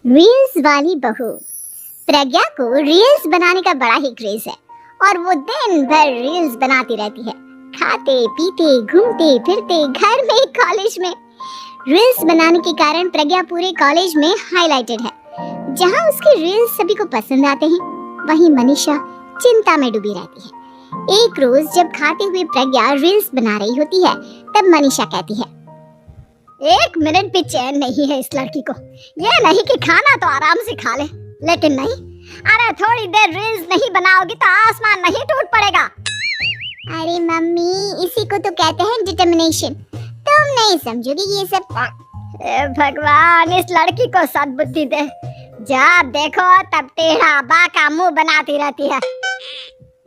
Reels वाली बहू। प्रज्ञा को रील्स बनाने का बड़ा ही क्रेज है और वो दिन भर रील्स बनाती रहती है। खाते पीते घूमते फिरते घर में कॉलेज में रील्स बनाने के कारण प्रज्ञा पूरे कॉलेज में हाईलाइटेड है। जहां उसके रील्स सभी को पसंद आते हैं, वहीं मनीषा चिंता में डूबी रहती है। एक रोज जब खाते हुए प्रज्ञा रील्स बना रही होती है, तब मनीषा कहती है, एक मिनट भी चैन नहीं है इस लड़की को। ये नहीं कि खाना तो आराम से खा ले, लेकिन नहीं, अरे थोड़ी देर रील्स नहीं बनाओगी तो आसमान नहीं टूट पड़ेगा। अरे मम्मी, इसी को तो कहते हैं डिटर्मिनेशन। तुम नहीं समझोगी ये सब। भगवान, इस लड़की को सद्बुद्धि दे। जब देखो तब टेढ़ा बाका मुंह बनाती रहती है।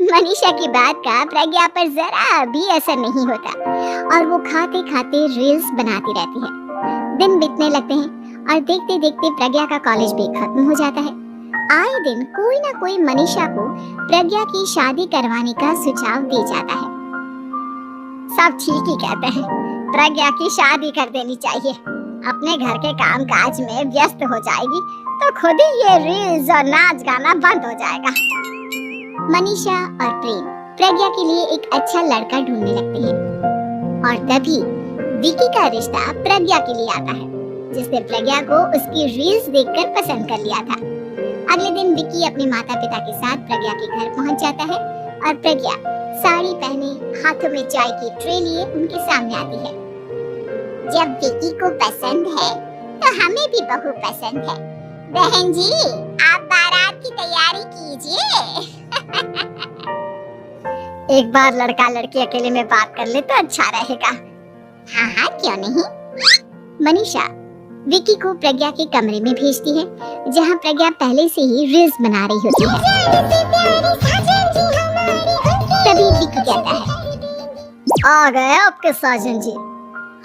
मनीषा की बात का प्रज्ञा पर जरा भी असर नहीं होता और वो खाते खाते रील्स बनाती रहती है। दिन बीतने लगते हैं और देखते देखते प्रज्ञा का कॉलेज भी खत्म हो जाता है। आए दिन कोई ना कोई मनीषा को प्रज्ञा की शादी करवाने का सुझाव दे जाता है। सब ठीक ही कहते हैं, प्रज्ञा की शादी कर देनी चाहिए। अपने घर के काम काज में व्यस्त हो जाएगी तो खुद ही ये रील्स और नाच गाना बंद हो जाएगा। मनीषा और प्रेम प्रज्ञा के लिए एक अच्छा लड़का ढूंढने लगते हैं और तभी विकी का रिश्ता प्रज्ञा के लिए आता है, जिसने प्रज्ञा को उसकी रील्स देखकर पसंद कर लिया था। अगले दिन विकी अपने माता पिता के साथ प्रज्ञा के घर पहुंच जाता है और प्रज्ञा साड़ी पहने हाथों में चाय की ट्रे लिए उनके सामने आती है। जब विकी को पसंद है तो हमें भी बहू पसंद है। बहन जी, आप बारात की तैयारी कीजिए। एक बार लड़का लड़की अकेले में बात कर ले तो अच्छा रहेगा। हाँ हाँ, क्यों नहीं। मनीषा विकी को प्रज्ञा के कमरे में भेजती है, जहाँ प्रज्ञा पहले से ही रील्स बना रही होती है। तभी विकी कहता है, आ गए आपके साजन जी।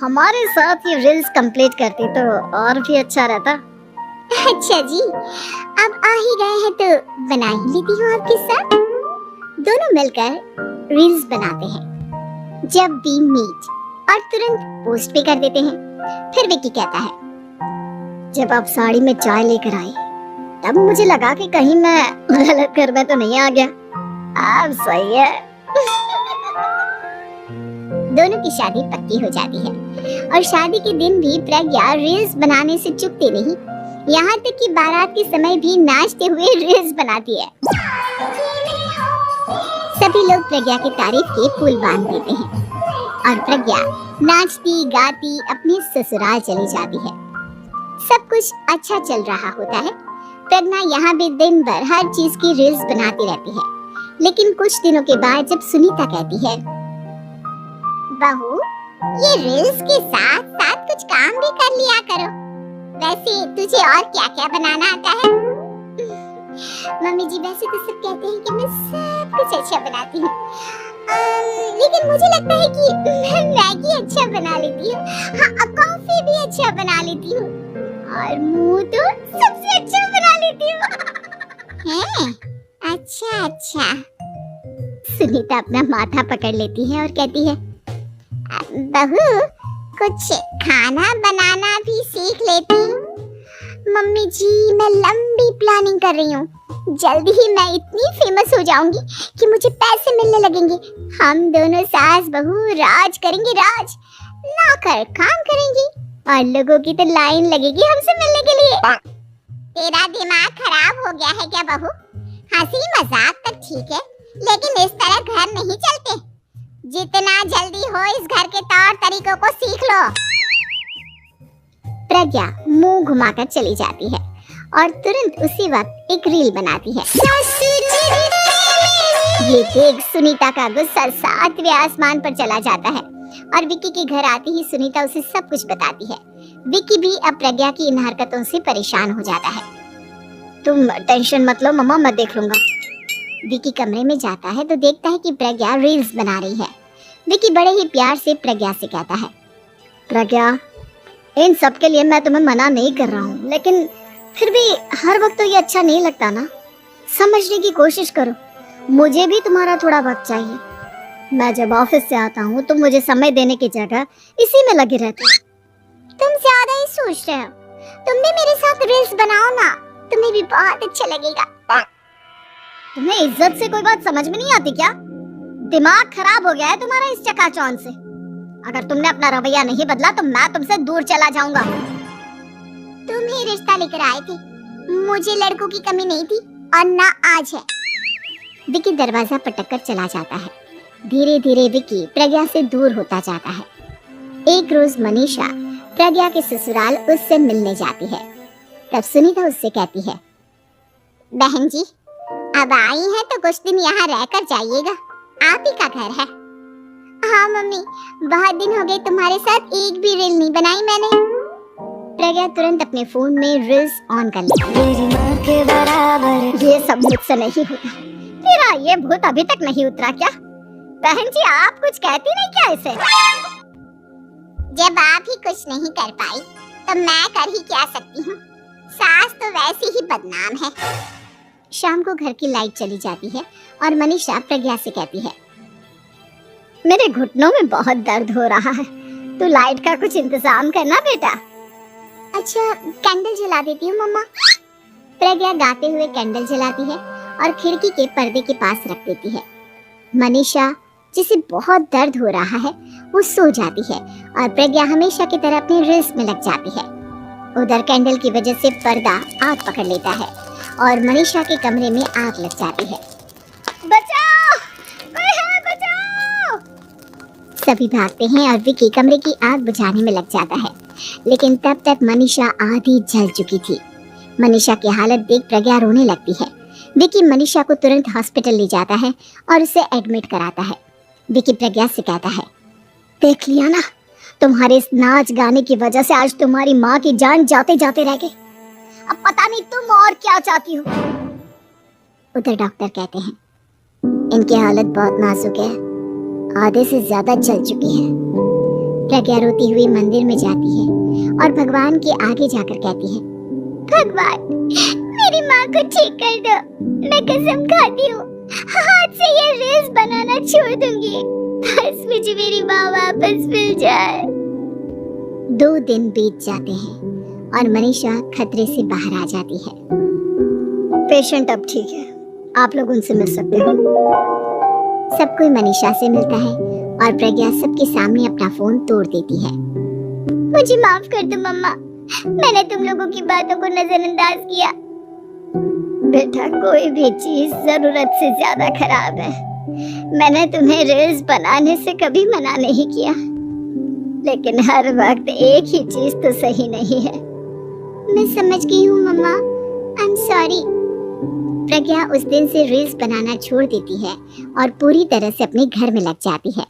हमारे साथ ये रील्स कंप्लीट करती तो और भी अच्छा रहता। अच्छा जी, अब आ ही गए हैं तो बना ही लेती हूँ आपके साथ। दोनों मिलकर रील्स बनाते हैं। जब वी मीट और तुरंत पोस्ट भी कर देते हैं। फिर विकी कहता है, जब आप साड़ी में चाय लेकर आई तब मुझे लगा कि कहीं मैं गलत घर में तो नहीं आ गया। अब सही है। दोनों की शादी पक्की हो जाती है और शादी के दिन भी प्रज्ञा रील्स बनाने से चूकती नहीं। यहाँ तक कि बारात के समय भी नाचते हुए रील्स बनाती है। सभी लोग प्रज्ञा की तारीफ के पुल बांध देते हैं और प्रज्ञा नाचती गाती अपने ससुराल चली जाती है। सब कुछ अच्छा चल रहा होता है। प्रज्ञा यहाँ भी दिन भर हर चीज की रील्स बनाती रहती है। लेकिन कुछ दिनों के बाद जब सुनीता कहती है, बहू, ये रील्स के साथ साथ कुछ काम भी कर लिया करो। वैसे तुझे और क्या क्या बनाना आता है? मम्मी जी, वैसे तो सब कहते हैं कि मैं सब कुछ अच्छा बनाती हूँ, लेकिन मुझे लगता है कि मैं मैगी अच्छा बना लेती हूँ। हाँ, कॉफी भी अच्छा बना लेती हूँ और मुंह तो सबसे अच्छा बना लेती हूँ। हैं? अच्छा अच्छा। सुनीता अपना माथा पकड़ लेती है और कहती है, बहू, कुछ खाना बनाना भी सीख लेती। मम्मी जी, मैं लंबी प्लानिंग कर रही हूँ। जल्दी ही मैं इतनी फेमस हो जाऊंगी कि मुझे पैसे मिलने लगेंगे। हम दोनों सास बहू राज करेंगे, राज। नौकर काम करेंगी और लोगों की तो लाइन लगेगी हमसे मिलने के लिए। तेरा दिमाग खराब हो गया है क्या बहू? हंसी मजाक तक ठीक है, लेकिन इस तरह घर नहीं चलते। जितना जल्दी हो इस घर के तौर तरीकों को सीख लो। प्रज्ञा मुंह घुमाकर चली जाती है और तुरंत उसी वक्त एक रील बनाती है। ये देख सुनीता का गुस्सा 7वें आसमान पर चला जाता है और विकी के घर आते ही सुनीता उसे सब कुछ बताती है। विकी भी अब प्रज्ञा की इन हरकतों से परेशान हो जाता है। तुम टेंशन मत लो मम्मा, मैं देख लूंगा। विकी कमरे में जाता है तो देखता है कि प्रज्ञा रील्स बना रही है। विकी बड़े ही प्यार से प्रज्ञा से कहता है, प्रज्ञा, इन सब के लिए मैं तुम्हें मना नहीं कर रहा हूँ, लेकिन फिर भी हर वक्त तो ये अच्छा नहीं लगता ना। समझने की कोशिश करो, मुझे भी तुम्हारा थोड़ा वक्त चाहिए। मैं जब ऑफिस से आता हूँ तो मुझे समय देने की जगह इसी में लगे रहते हो। तुम ज्यादा ही सोच रहे हो। तुम भी मेरे साथ रील्स बनाओ ना, तुम्हें भी बहुत अच्छा लगेगा। तुम्हें इज्जत से कोई बात समझ में नहीं आती क्या? दिमाग खराब हो गया है तुम्हारा इस चकाचौंध से। अगर तुमने अपना रवैया नहीं बदला तो मैं तुमसे दूर चला जाऊंगा। तुम ही रिश्ता लेकर आए थे, मुझे लड़कों की कमी नहीं थी और ना आज है। विकी दरवाजा पटककर चला जाता है। धीरे धीरे विकी प्रज्ञा से दूर होता जाता है। एक रोज मनीषा प्रज्ञा के ससुराल उससे मिलने जाती है। तब सुनीता उससे कहती है, बहन जी अब आई हैं तो कुछ दिन यहाँ रहकर जाइएगा, आप ही का घर है। हाँ मम्मी, बहुत दिन हो गए तुम्हारे साथ एक भी रील नहीं बनाई मैंने। प्रज्ञा तुरंत अपने फोन में रील्स ऑन कर लेती। ये सब मुझसे नहीं होता। तेरा ये भूत अभी तक नहीं उतरा क्या? बहन जी आप कुछ कहती नहीं क्या इसे? जब आप ही कुछ नहीं कर पाई तो मैं कर ही क्या सकती हूँ, सास तो वैसे ही बदनाम है। शाम को घर की लाइट चली जाती है और मनीषा प्रज्ञा से कहती है, मेरे घुटनों में बहुत दर्द हो रहा है, तू लाइट का कुछ इंतजाम करना बेटा। अच्छा कैंडल जला देती हूँ मम्मा। प्रज्ञा गाते हुए कैंडल जलाती है और खिड़की के पर्दे के पास रख देती है। मनीषा जिसे बहुत दर्द हो रहा है वो सो जाती है और प्रज्ञा हमेशा की तरह अपने रील्स में लग जाती है। उधर कैंडल की वजह से पर्दा आग पकड़ लेता है और मनीषा के कमरे में आग लग जाती है। बचाओ, कोई है बचाओ। सभी भागते हैं और विकी कमरे की आग बुझाने में लग जाता है, लेकिन तब तक मनीषा आधी जल चुकी थी। मनीषा की हालत देख प्रज्ञा रोने लगती है। विकी मनीषा को तुरंत हॉस्पिटल ले जाता है और उसे एडमिट कराता है। विकी प्रज्ञा से कहता है, देख लिया ना, तुम्हारे इस नाच गाने की वजह से आज तुम्हारी माँ की जान जाते जाते रह गई। अब पता नहीं तुम और क्या चाहती हो। उधर डॉक्टर कहते हैं, इनकी हालत बहुत नाजुक है, आधे से ज्यादा जल चुकी है। प्रज्ञा रोती हुई मंदिर में जाती है और भगवान के आगे जाकर कहती है, भगवान मेरी माँ को ठीक कर दो, मैं कसम खाती हूँ हाथ से ये रील्स बनाना छोड़ दूंगी, बस मुझे मेरी माँ वापस मिल जाए। 2 दिन बीत जाते हैं और मनीषा खतरे से बाहर आ जाती है। पेशेंट अब ठीक है, आप लोग उनसे मिल सकते हो। सब कोई मनीषा से मिलता है और प्रज्ञा सबके सामने अपना फोन तोड़ देती है। मुझे माफ कर दो मम्मा, मैंने तुम लोगों की बातों को नजरअंदाज किया। बेटा कोई भी चीज जरूरत से ज्यादा खराब है। मैंने तुम्हें रील्स बनाने से कभी मना नहीं किया, लेकिन हर वक्त एक ही चीज तो सही नहीं है। मैं समझ गई हूँ मम्मा, आई एम सॉरी। प्रज्ञा उस दिन से रील्स बनाना छोड़ देती है और पूरी तरह से अपने घर में लग जाती है।